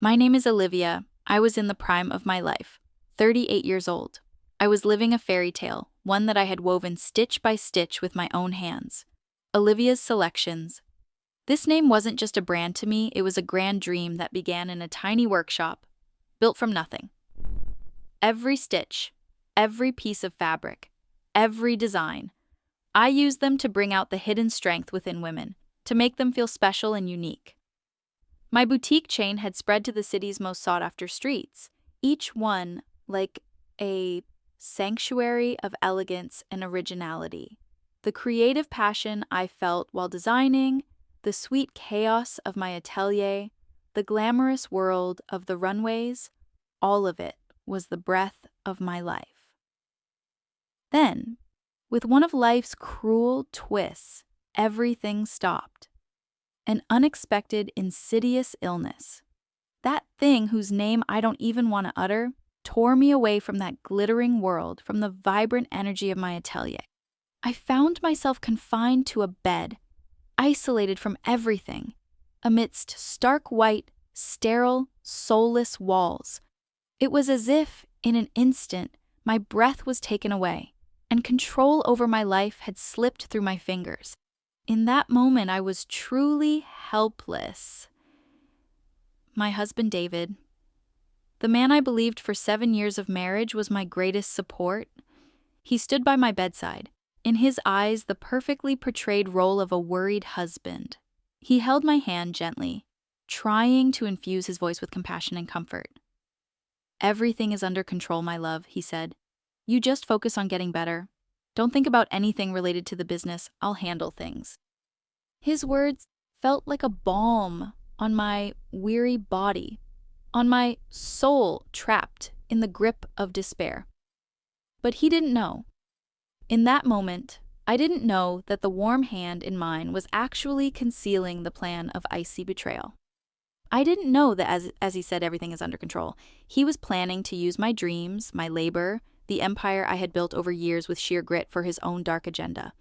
My name is Olivia. I was in the prime of my life, 38 years old. I was living a fairy tale, one that I had woven stitch by stitch with my own hands. Olivia's Selections. This name wasn't just a brand to me, it was a grand dream that began in a tiny workshop, built from nothing. Every stitch, every piece of fabric, every design, I used them to bring out the hidden strength within women, to make them feel special and unique. My boutique chain had spread to the city's most sought-after streets, each one like a sanctuary of elegance and originality. The creative passion I felt while designing, the sweet chaos of my atelier, the glamorous world of the runways, all of it was the breath of my life. Then, with one of life's cruel twists, everything stopped. An unexpected, insidious illness. That thing whose name I don't even want to utter tore me away from that glittering world, from the vibrant energy of my atelier. I found myself confined to a bed, isolated from everything, amidst stark white, sterile, soulless walls. It was as if, in an instant, my breath was taken away, and control over my life had slipped through my fingers. In that moment, I was truly helpless. My husband, David, the man I believed for 7 years of marriage was my greatest support, he stood by my bedside, in his eyes the perfectly portrayed role of a worried husband. He held my hand gently, trying to infuse his voice with compassion and comfort. "Everything is under control, my love," he said. "You just focus on getting better. Don't think about anything related to the business. I'll handle things." His words felt like a balm on my weary body, on my soul trapped in the grip of despair. But he didn't know. In that moment, I didn't know that the warm hand in mine was actually concealing the plan of icy betrayal. I didn't know that as he said everything is under control, he was planning to use my dreams, my labor, the empire I had built over years with sheer grit for his own dark agenda.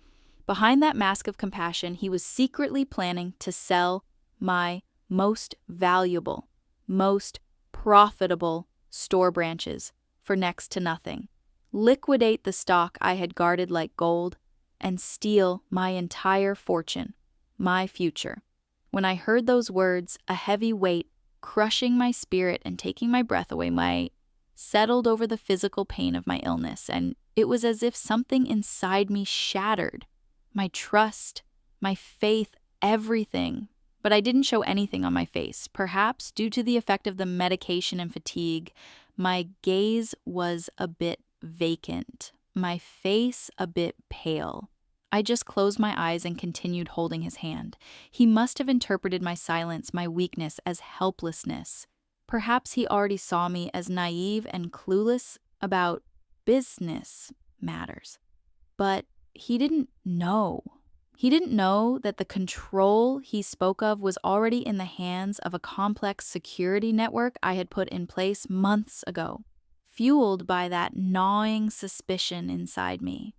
Behind that mask of compassion, he was secretly planning to sell my most valuable, most profitable store branches for next to nothing, liquidate the stock I had guarded like gold, and steal my entire fortune, my future. When I heard those words, a heavy weight crushing my spirit and taking my breath away, settled over the physical pain of my illness, and it was as if something inside me shattered. My trust, my faith, everything. But I didn't show anything on my face. Perhaps due to the effect of the medication and fatigue, my gaze was a bit vacant, my face a bit pale. I just closed my eyes and continued holding his hand. He must have interpreted my silence, my weakness, as helplessness. Perhaps he already saw me as naive and clueless about business matters. But he didn't know. He didn't know that the control he spoke of was already in the hands of a complex security network I had put in place months ago, fueled by that gnawing suspicion inside me.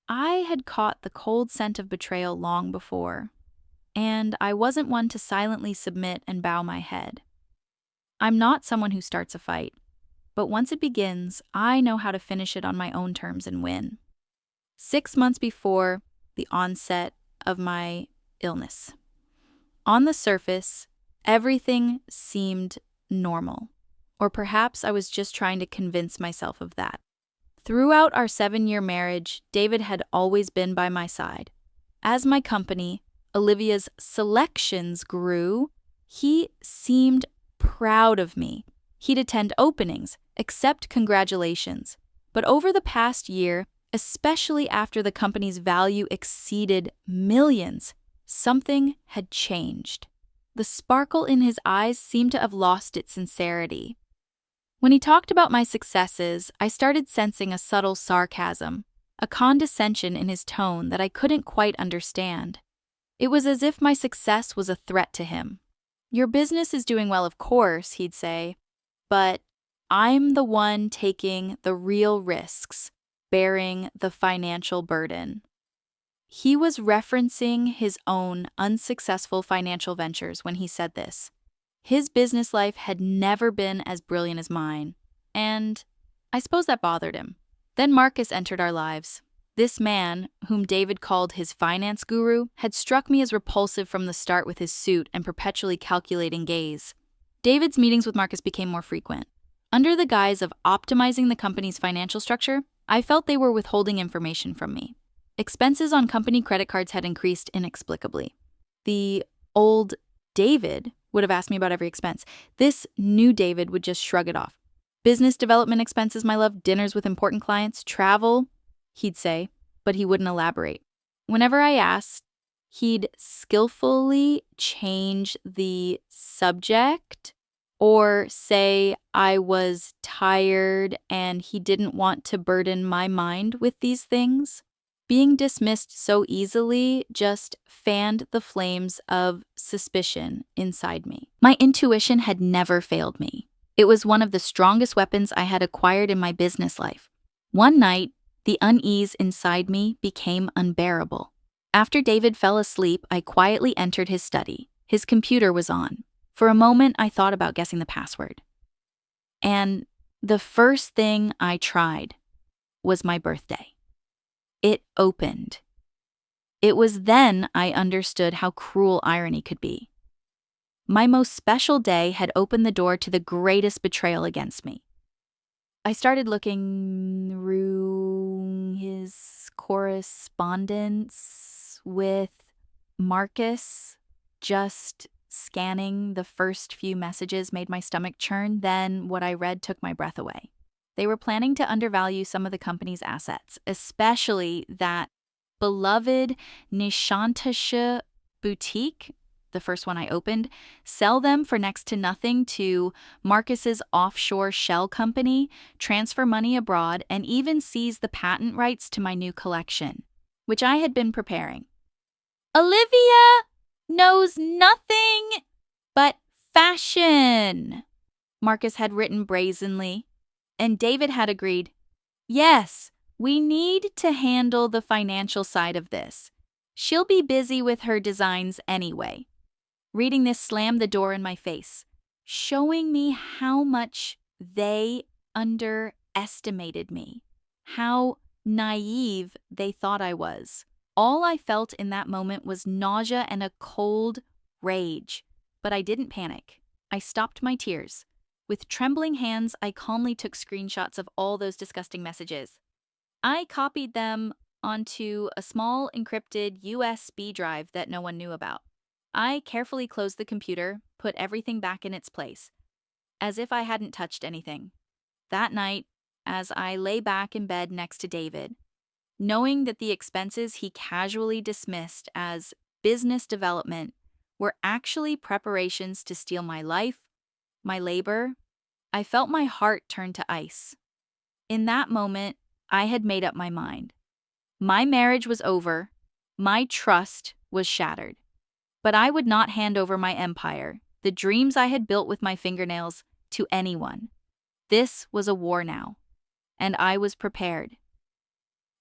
I had caught the cold scent of betrayal long before, and I wasn't one to silently submit and bow my head. I'm not someone who starts a fight, but once it begins, I know how to finish it on my own terms and win. 6 months before the onset of my illness, on the surface, everything seemed normal, or perhaps I was just trying to convince myself of that. Throughout our 7-year marriage, David had always been by my side. As my company, Olivia's Selections, grew, he seemed proud of me. He'd attend openings, accept congratulations. But over the past year, especially after the company's value exceeded millions, something had changed. The sparkle in his eyes seemed to have lost its sincerity. When he talked about my successes, I started sensing a subtle sarcasm, a condescension in his tone that I couldn't quite understand. It was as if my success was a threat to him. "Your business is doing well, of course," he'd say, "but I'm the one taking the real risks, bearing the financial burden." He was referencing his own unsuccessful financial ventures when he said this. His business life had never been as brilliant as mine, and I suppose that bothered him. Then Marcus entered our lives. This man, whom David called his finance guru, had struck me as repulsive from the start with his suit and perpetually calculating gaze. David's meetings with Marcus became more frequent. Under the guise of optimizing the company's financial structure, I felt they were withholding information from me. Expenses on company credit cards had increased inexplicably. The old David would have asked me about every expense. This new David would just shrug it off. Business development expenses, my love, dinners with important clients, travel, he'd say, but he wouldn't elaborate. Whenever I asked, he'd skillfully change the subject or say I was tired and he didn't want to burden my mind with these things. Being dismissed so easily just fanned the flames of suspicion inside me. My intuition had never failed me. It was one of the strongest weapons I had acquired in my business life. One night, the unease inside me became unbearable. After David fell asleep, I quietly entered his study. His computer was on. For a moment, I thought about guessing the password. And the first thing I tried was my birthday. It opened. It was then I understood how cruel irony could be. My most special day had opened the door to the greatest betrayal against me. I started looking through his correspondence with Marcus. Just scanning the first few messages made my stomach churn. Then what I read took my breath away. They were planning to undervalue some of the company's assets, especially that beloved Nishantasha boutique, the first one I opened, sell them for next to nothing to Marcus's offshore shell company, transfer money abroad, and even seize the patent rights to my new collection, which I had been preparing. Olivia knows nothing but fashion, Marcus had written brazenly, and David had agreed. Yes, we need to handle the financial side of this. She'll be busy with her designs anyway. Reading this slammed the door in my face, showing me how much they underestimated me, how naive they thought I was. All I felt in that moment was nausea and a cold rage, but I didn't panic. I stopped my tears. With trembling hands, I calmly took screenshots of all those disgusting messages. I copied them onto a small encrypted USB drive that no one knew about. I carefully closed the computer, put everything back in its place, as if I hadn't touched anything. That night, as I lay back in bed next to David, knowing that the expenses he casually dismissed as business development were actually preparations to steal my life, my labor, I felt my heart turn to ice. In that moment, I had made up my mind. My marriage was over, my trust was shattered. But I would not hand over my empire, the dreams I had built with my fingernails, to anyone. This was a war now, and I was prepared.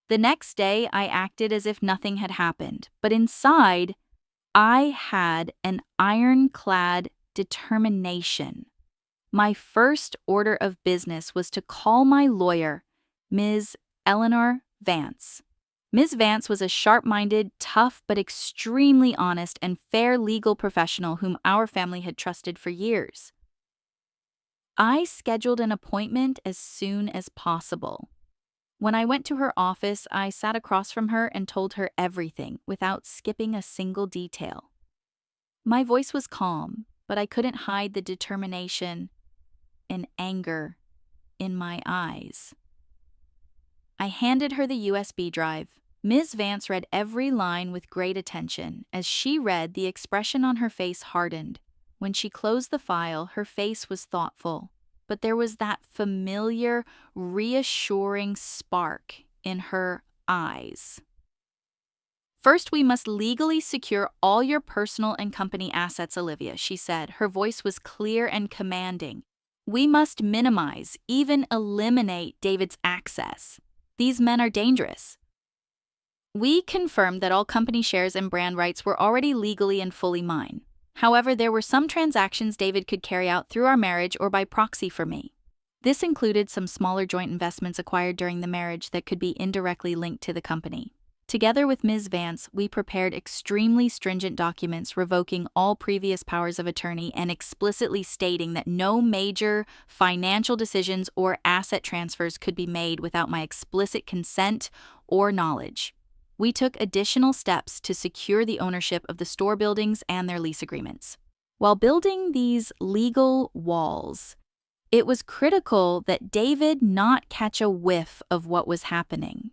The next day, I acted as if nothing had happened, but inside, I had an ironclad determination. My first order of business was to call my lawyer, Ms. Eleanor Vance. Ms. Vance was a sharp-minded, tough, but extremely honest and fair legal professional whom our family had trusted for years. I scheduled an appointment as soon as possible. When I went to her office, I sat across from her and told her everything without skipping a single detail. My voice was calm, but I couldn't hide the determination and anger in my eyes. I handed her the USB drive. Ms. Vance read every line with great attention. As she read, the expression on her face hardened. When she closed the file, her face was thoughtful, but there was that familiar, reassuring spark in her eyes. First, we must legally secure all your personal and company assets, Olivia, she said. Her voice was clear and commanding. We must minimize, even eliminate David's access. These men are dangerous. We confirmed that all company shares and brand rights were already legally and fully mine. However, there were some transactions David could carry out through our marriage or by proxy for me. This included some smaller joint investments acquired during the marriage that could be indirectly linked to the company. Together with Ms. Vance, we prepared extremely stringent documents revoking all previous powers of attorney and explicitly stating that no major financial decisions or asset transfers could be made without my explicit consent or knowledge. We took additional steps to secure the ownership of the store buildings and their lease agreements. While building these legal walls, it was critical that David not catch a whiff of what was happening.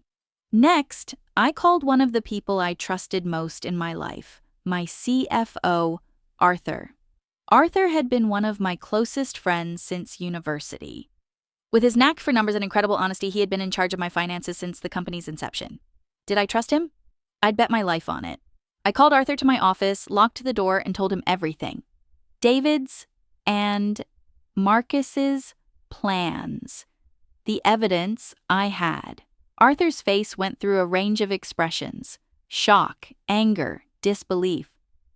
Next, I called one of the people I trusted most in my life, my CFO, Arthur. Arthur had been one of my closest friends since university. With his knack for numbers and incredible honesty, he had been in charge of my finances since the company's inception. Did I trust him? I'd bet my life on it. I called Arthur to my office, locked the door, and told him everything. David's and Marcus's plans. The evidence I had. Arthur's face went through a range of expressions: shock, anger, disbelief.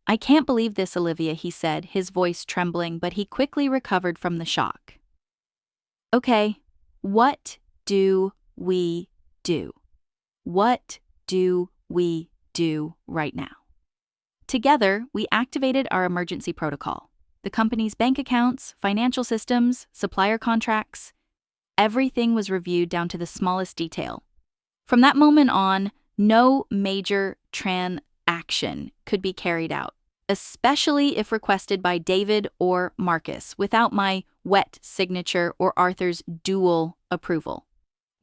"I can't believe this, Olivia," he said, his voice trembling, but he quickly recovered from the shock. "Okay, what do we do? What do we do right now?" Together, we activated our emergency protocol. The company's bank accounts, financial systems, supplier contracts, everything was reviewed down to the smallest detail. From that moment on, no major transaction could be carried out, especially if requested by David or Marcus, without my wet signature or Arthur's dual approval.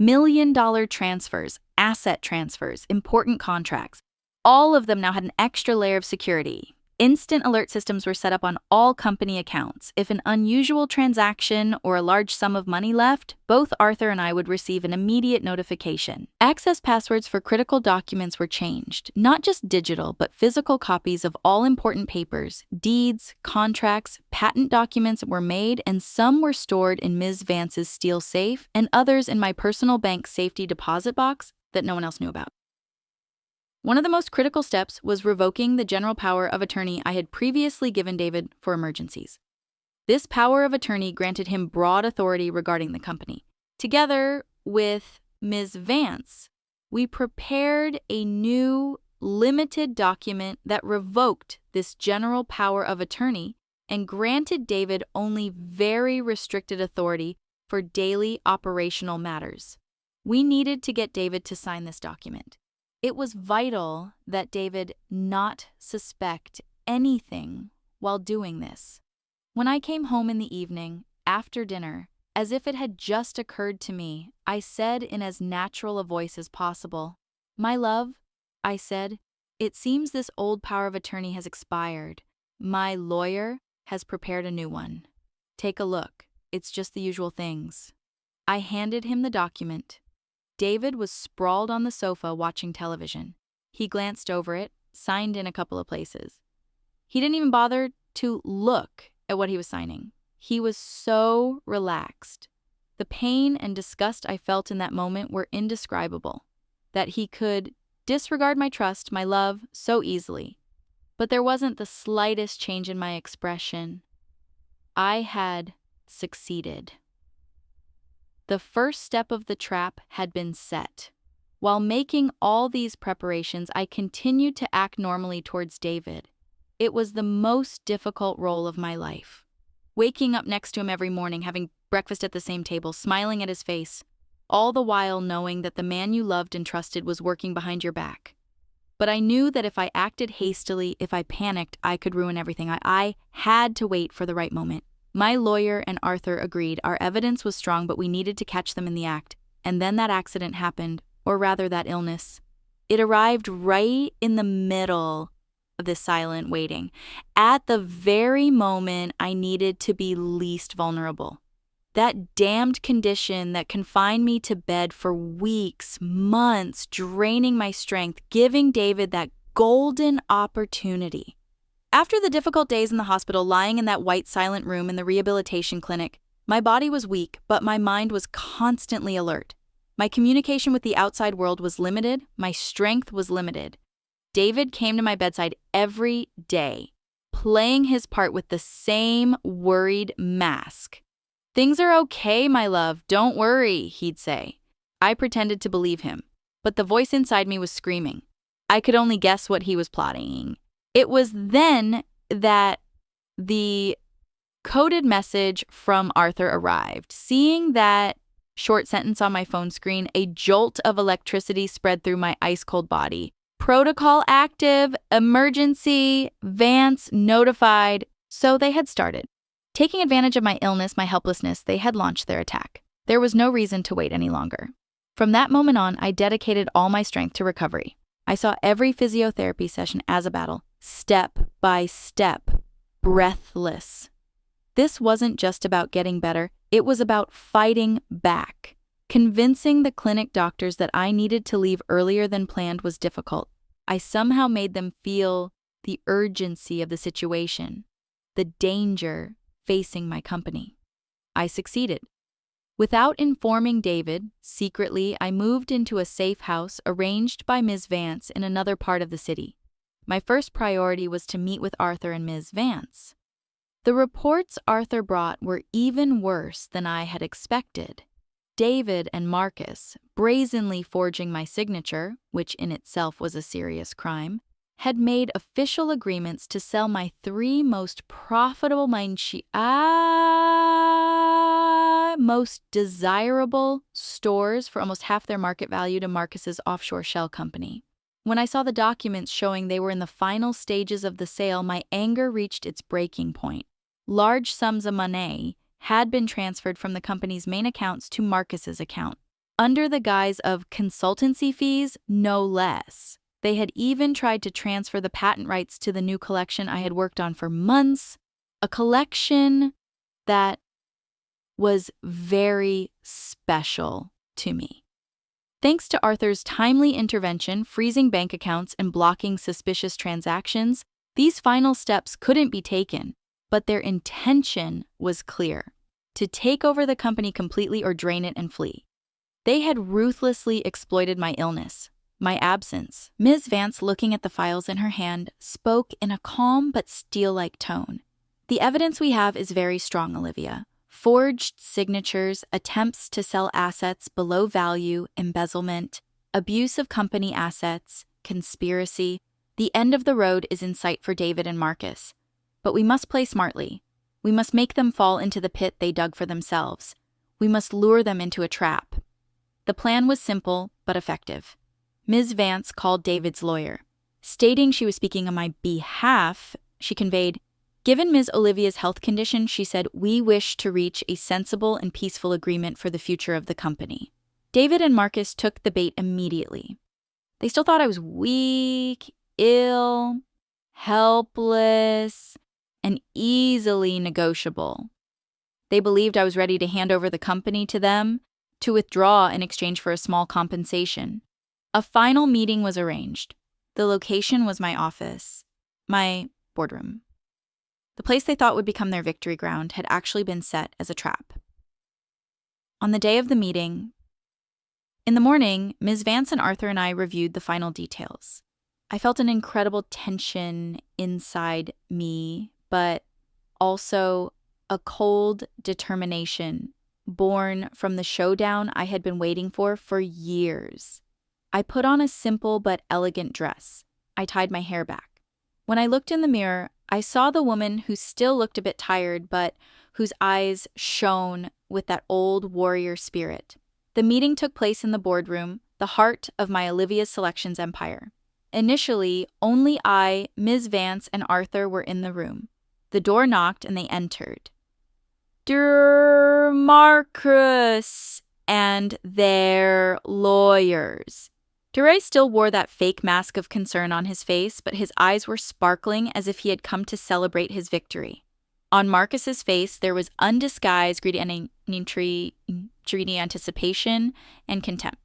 $1 million transfers, asset transfers, important contracts, all of them now had an extra layer of security. Instant alert systems were set up on all company accounts. If an unusual transaction or a large sum of money left, both Arthur and I would receive an immediate notification. Access passwords for critical documents were changed, not just digital, but physical copies of all important papers, deeds, contracts, patent documents were made, and some were stored in Ms. Vance's steel safe and others in my personal bank safety deposit box that no one else knew about. One of the most critical steps was revoking the general power of attorney I had previously given David for emergencies. This power of attorney granted him broad authority regarding the company. Together with Ms. Vance, we prepared a new limited document that revoked this general power of attorney and granted David only very restricted authority for daily operational matters. We needed to get David to sign this document. It was vital that David not suspect anything while doing this. When I came home in the evening, after dinner, as if it had just occurred to me, I said in as natural a voice as possible, "My love," I said, "it seems this old power of attorney has expired. My lawyer has prepared a new one. Take a look. It's just the usual things." I handed him the document. David was sprawled on the sofa watching television. He glanced over it, signed in a couple of places. He didn't even bother to look at what he was signing. He was so relaxed. The pain and disgust I felt in that moment were indescribable. That he could disregard my trust, my love, so easily. But there wasn't the slightest change in my expression. I had succeeded. The first step of the trap had been set. While making all these preparations, I continued to act normally towards David. It was the most difficult role of my life. Waking up next to him every morning, having breakfast at the same table, smiling at his face, all the while knowing that the man you loved and trusted was working behind your back. But I knew that if I acted hastily, if I panicked, I could ruin everything. I had to wait for the right moment. My lawyer and Arthur agreed our evidence was strong, but we needed to catch them in the act. And then that accident happened, or rather that illness. It arrived right in the middle of this silent waiting, at the very moment I needed to be least vulnerable. That damned condition that confined me to bed for weeks, months, draining my strength, giving David that golden opportunity. After the difficult days in the hospital, lying in that white silent room in the rehabilitation clinic, my body was weak, but my mind was constantly alert. My communication with the outside world was limited, my strength was limited. David came to my bedside every day, playing his part with the same worried mask. "Things are okay, my love, don't worry," he'd say. I pretended to believe him, but the voice inside me was screaming. I could only guess what he was plotting. It was then that the coded message from Arthur arrived. Seeing that short sentence on my phone screen, a jolt of electricity spread through my ice-cold body. "Protocol active, emergency, Vance notified." So they had started. Taking advantage of my illness, my helplessness, they had launched their attack. There was no reason to wait any longer. From that moment on, I dedicated all my strength to recovery. I saw every physiotherapy session as a battle, step by step, breathless. This wasn't just about getting better, it was about fighting back. Convincing the clinic doctors that I needed to leave earlier than planned was difficult. I somehow made them feel the urgency of the situation, the danger facing my company. I succeeded. Without informing David, secretly, I moved into a safe house arranged by Ms. Vance in another part of the city. My first priority was to meet with Arthur and Ms. Vance. The reports Arthur brought were even worse than I had expected. David and Marcus, brazenly forging my signature, which in itself was a serious crime, had made official agreements to sell my 3 most profitable most desirable stores for almost half their market value to Marcus's offshore shell company. When I saw the documents showing they were in the final stages of the sale, my anger reached its breaking point. Large sums of money had been transferred from the company's main accounts to Marcus's account, under the guise of consultancy fees, no less. They had even tried to transfer the patent rights to the new collection I had worked on for months, a collection that was very special to me. Thanks to Arthur's timely intervention, freezing bank accounts and blocking suspicious transactions, these final steps couldn't be taken, but their intention was clear: to take over the company completely or drain it and flee. They had ruthlessly exploited my illness, my absence. Ms. Vance, looking at the files in her hand, spoke in a calm but steel-like tone. "The evidence we have is very strong, Olivia. Forged signatures, attempts to sell assets below value, embezzlement, abuse of company assets, conspiracy. The end of the road is in sight for David and Marcus. But we must play smartly. We must make them fall into the pit they dug for themselves. We must lure them into a trap." The plan was simple but effective. Ms. Vance called David's lawyer. Stating she was speaking on my behalf, she conveyed, "Given Ms. Olivia's health condition," she said, "we wish to reach a sensible and peaceful agreement for the future of the company." David and Marcus took the bait immediately. They still thought I was weak, ill, helpless, and easily negotiable. They believed I was ready to hand over the company to them, to withdraw in exchange for a small compensation. A final meeting was arranged. The location was my office, my boardroom. The place they thought would become their victory ground had actually been set as a trap. On the day of the meeting, in the morning, Ms. Vance and Arthur and I reviewed the final details. I felt an incredible tension inside me, but also a cold determination born from the showdown I had been waiting for years. I put on a simple but elegant dress. I tied my hair back. When I looked in the mirror, I saw the woman who still looked a bit tired, but whose eyes shone with that old warrior spirit. The meeting took place in the boardroom, the heart of my Olivia's Selections empire. Initially, only I, Ms. Vance, and Arthur were in the room. The door knocked and they entered. Marcus and their lawyers. Duray still wore that fake mask of concern on his face, but his eyes were sparkling as if he had come to celebrate his victory. On Marcus's face, there was undisguised greedy anticipation and contempt.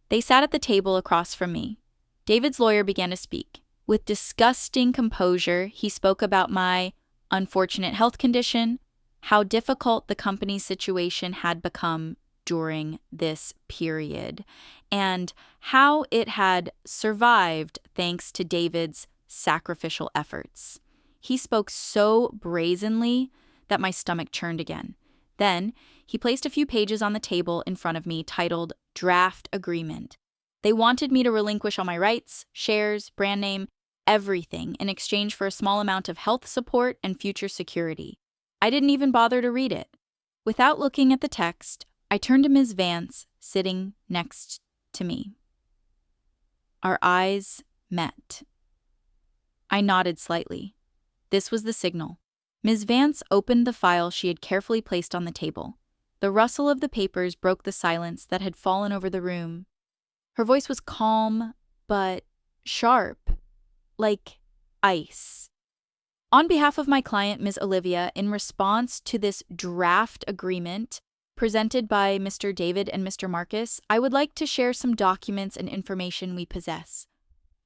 They sat at the table across from me. David's lawyer began to speak. With disgusting composure, he spoke about my unfortunate health condition, how difficult the company's situation had become during this period, and how it had survived thanks to David's sacrificial efforts. He spoke so brazenly that my stomach churned again. Then, he placed a few pages on the table in front of me titled Draft Agreement. They wanted me to relinquish all my rights, shares, brand name, everything in exchange for a small amount of health support and future security. I didn't even bother to read it. Without looking at the text, I turned to Ms. Vance, sitting next to me. Our eyes met. I nodded slightly. This was the signal. Ms. Vance opened the file she had carefully placed on the table. The rustle of the papers broke the silence that had fallen over the room. Her voice was calm, but sharp, like ice. On behalf of my client, Ms. Olivia, in response to this draft agreement presented by Mr. David and Mr. Marcus, I would like to share some documents and information we possess.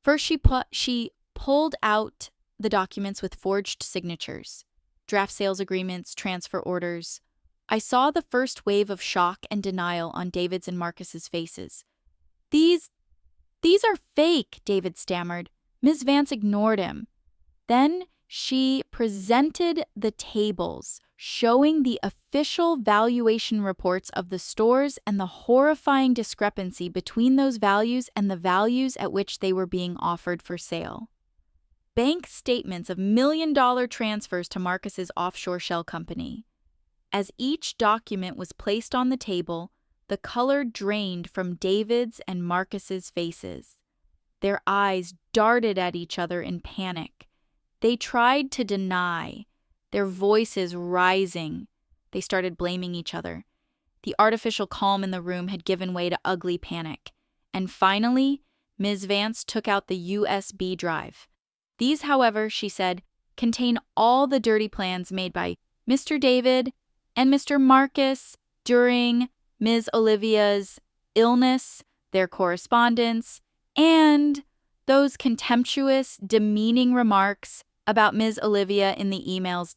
First, she pulled out the documents with forged signatures, draft sales agreements, transfer orders. I saw the first wave of shock and denial on David's and Marcus's faces. These are fake, David stammered. Ms. Vance ignored him. Then she presented the tables, showing the official valuation reports of the stores and the horrifying discrepancy between those values and the values at which they were being offered for sale. Bank statements of million-dollar transfers to Marcus's offshore shell company. As each document was placed on the table, the color drained from David's and Marcus's faces. Their eyes darted at each other in panic. They tried to deny, their voices rising. They started blaming each other. The artificial calm in the room had given way to ugly panic. And finally, Ms. Vance took out the USB drive. These, however, she said, contain all the dirty plans made by Mr. David and Mr. Marcus during Ms. Olivia's illness, their correspondence, and those contemptuous, demeaning remarks about Ms. Olivia in the emails ...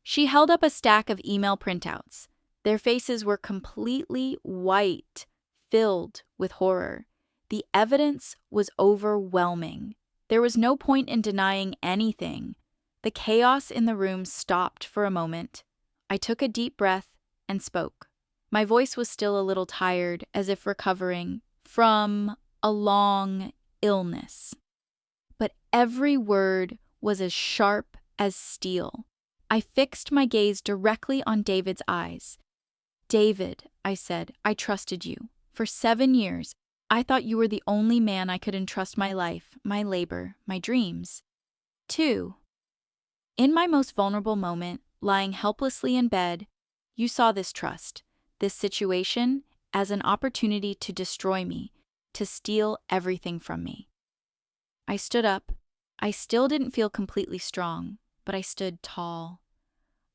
She held up a stack of email printouts. Their faces were completely white, filled with horror. The evidence was overwhelming. There was no point in denying anything. The chaos in the room stopped for a moment. I took a deep breath and spoke. My voice was still a little tired, as if recovering from a long illness. But every word was as sharp as steel. I fixed my gaze directly on David's eyes. David, I said, I trusted you. For 7 years, I thought you were the only man I could entrust my life, my labor, my dreams. 2. In my most vulnerable moment, lying helplessly in bed, you saw this trust, this situation, as an opportunity to destroy me, to steal everything from me. I stood up. I still didn't feel completely strong, but I stood tall.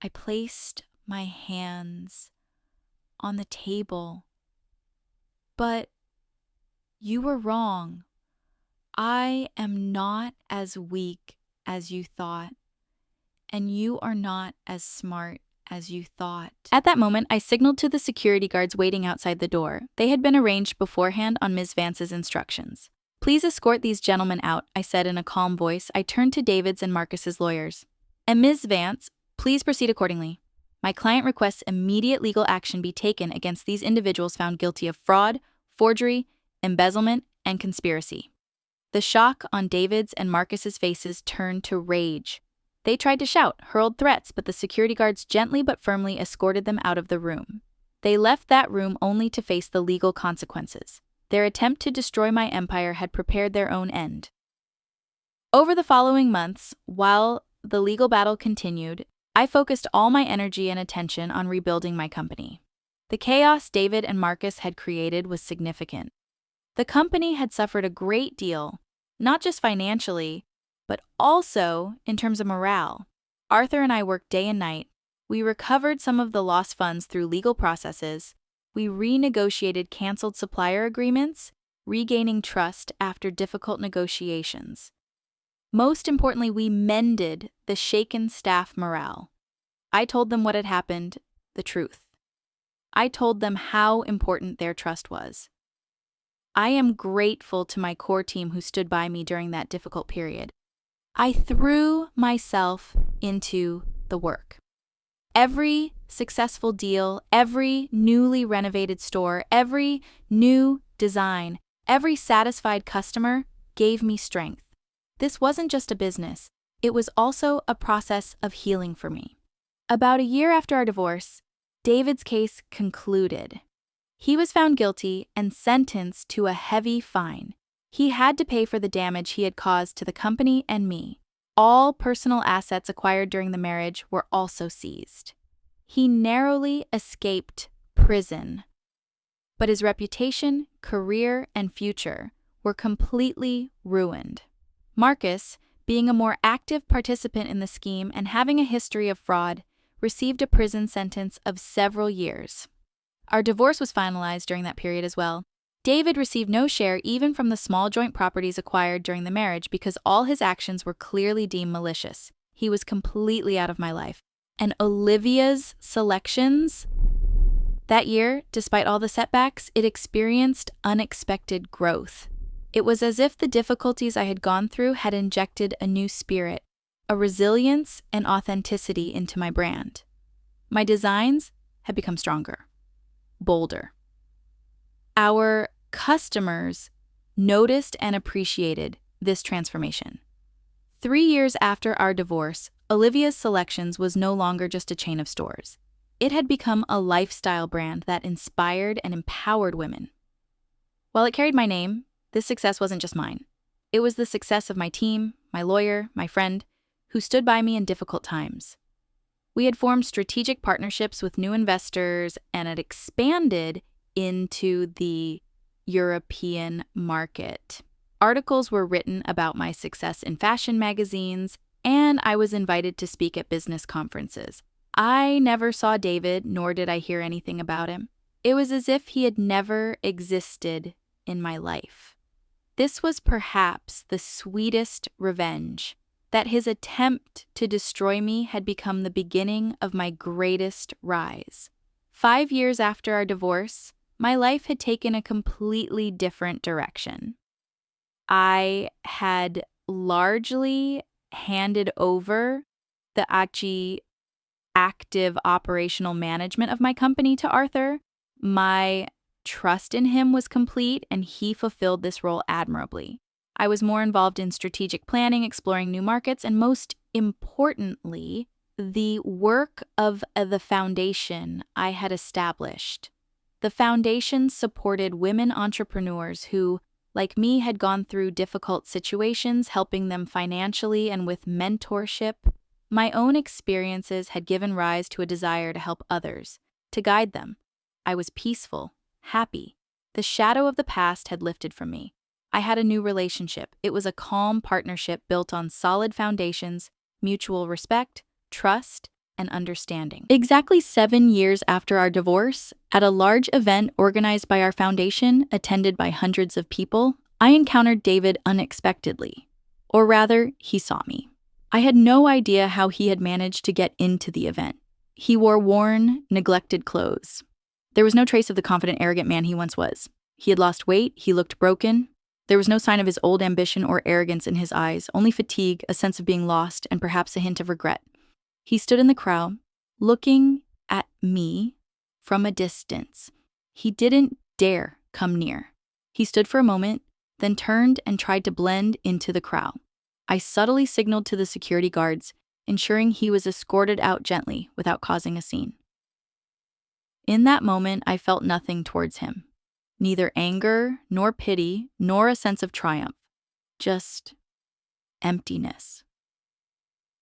I placed my hands on the table. But you were wrong. I am not as weak as you thought, and you are not as smart as you thought. At that moment, I signaled to the security guards waiting outside the door. They had been arranged beforehand on Ms. Vance's instructions. Please escort these gentlemen out, I said in a calm voice. I turned to David's and Marcus's lawyers. And Ms. Vance, please proceed accordingly. My client requests immediate legal action be taken against these individuals found guilty of fraud, forgery, embezzlement, and conspiracy. The shock on David's and Marcus's faces turned to rage. They tried to shout, hurled threats, but the security guards gently but firmly escorted them out of the room. They left that room only to face the legal consequences. Their attempt to destroy my empire had prepared their own end. Over the following months, while the legal battle continued, I focused all my energy and attention on rebuilding my company. The chaos David and Marcus had created was significant. The company had suffered a great deal, not just financially, but also in terms of morale. Arthur and I worked day and night. We recovered some of the lost funds through legal processes. We renegotiated canceled supplier agreements, regaining trust after difficult negotiations. Most importantly, we mended the shaken staff morale. I told them what had happened, the truth. I told them how important their trust was. I am grateful to my core team who stood by me during that difficult period. I threw myself into the work. Every successful deal, every newly renovated store, every new design, every satisfied customer gave me strength. This wasn't just a business, it was also a process of healing for me. About a year after our divorce, David's case concluded. He was found guilty and sentenced to a heavy fine. He had to pay for the damage he had caused to the company and me. All personal assets acquired during the marriage were also seized. He narrowly escaped prison, but his reputation, career, and future were completely ruined. Marcus, being a more active participant in the scheme and having a history of fraud, received a prison sentence of several years. Our divorce was finalized during that period as well. David received no share even from the small joint properties acquired during the marriage because all his actions were clearly deemed malicious. He was completely out of my life. And Olivia's selections? That year, despite all the setbacks, it experienced unexpected growth. It was as if the difficulties I had gone through had injected a new spirit, a resilience and authenticity into my brand. My designs had become stronger, bolder. Our customers noticed and appreciated this transformation. 3 years after our divorce, Olivia's Selections was no longer just a chain of stores. It had become a lifestyle brand that inspired and empowered women. While it carried my name, this success wasn't just mine. It was the success of my team, my lawyer, my friend, who stood by me in difficult times. We had formed strategic partnerships with new investors and had expanded into the European market. Articles were written about my success in fashion magazines, and I was invited to speak at business conferences. I never saw David, nor did I hear anything about him. It was as if he had never existed in my life. This was perhaps the sweetest revenge, that his attempt to destroy me had become the beginning of my greatest rise. 5 years after our divorce, my life had taken a completely different direction. I had largely handed over the active operational management of my company to Arthur. My trust in him was complete, and he fulfilled this role admirably. I was more involved in strategic planning, exploring new markets, and most importantly, the work of the foundation I had established. The foundation supported women entrepreneurs who, like me, had gone through difficult situations, helping them financially and with mentorship. My own experiences had given rise to a desire to help others, to guide them. I was peaceful, happy. The shadow of the past had lifted from me. I had a new relationship. It was a calm partnership built on solid foundations, mutual respect, trust, and understanding. Exactly 7 years after our divorce, at a large event organized by our foundation, attended by hundreds of people, I encountered David unexpectedly. Or rather, he saw me. I had no idea how he had managed to get into the event. He wore worn, neglected clothes. There was no trace of the confident, arrogant man he once was. He had lost weight, he looked broken. There was no sign of his old ambition or arrogance in his eyes, only fatigue, a sense of being lost, and perhaps a hint of regret. He stood in the crowd, looking at me from a distance. He didn't dare come near. He stood for a moment, then turned and tried to blend into the crowd. I subtly signaled to the security guards, ensuring he was escorted out gently without causing a scene. In that moment, I felt nothing towards him. Neither anger, nor pity, nor a sense of triumph. Just emptiness.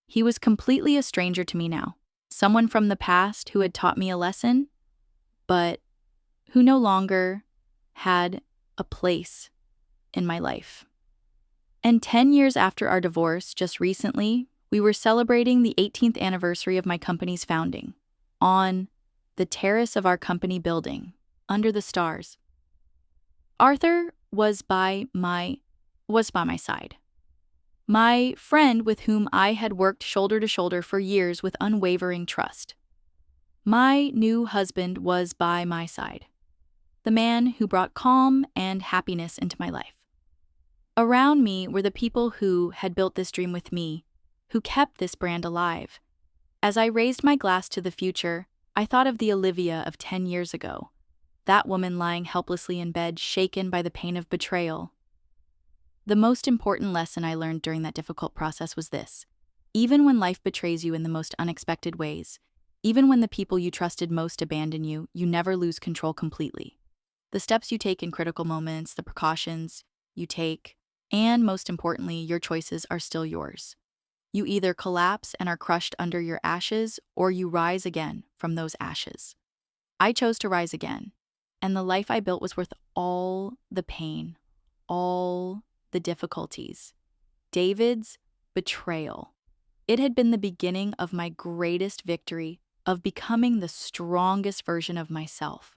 He was completely a stranger to me now, someone from the past who had taught me a lesson, but who no longer had a place in my life. And 10 years after our divorce, just recently, we were celebrating the 18th anniversary of my company's founding, on the terrace of our company building, under the stars. Arthur was by my side. My friend with whom I had worked shoulder to shoulder for years with unwavering trust. My new husband was by my side. The man who brought calm and happiness into my life. Around me were the people who had built this dream with me, who kept this brand alive. As I raised my glass to the future, I thought of the Olivia of 10 years ago, that woman lying helplessly in bed, shaken by the pain of betrayal. The most important lesson I learned during that difficult process was this: even when life betrays you in the most unexpected ways, even when the people you trusted most abandon you, you never lose control completely. The steps you take in critical moments, the precautions you take, and most importantly, your choices are still yours. You either collapse and are crushed under your ashes, or you rise again from those ashes. I chose to rise again, and the life I built was worth all the pain, all the difficulties. David's betrayal. It had been the beginning of my greatest victory, of becoming the strongest version of myself.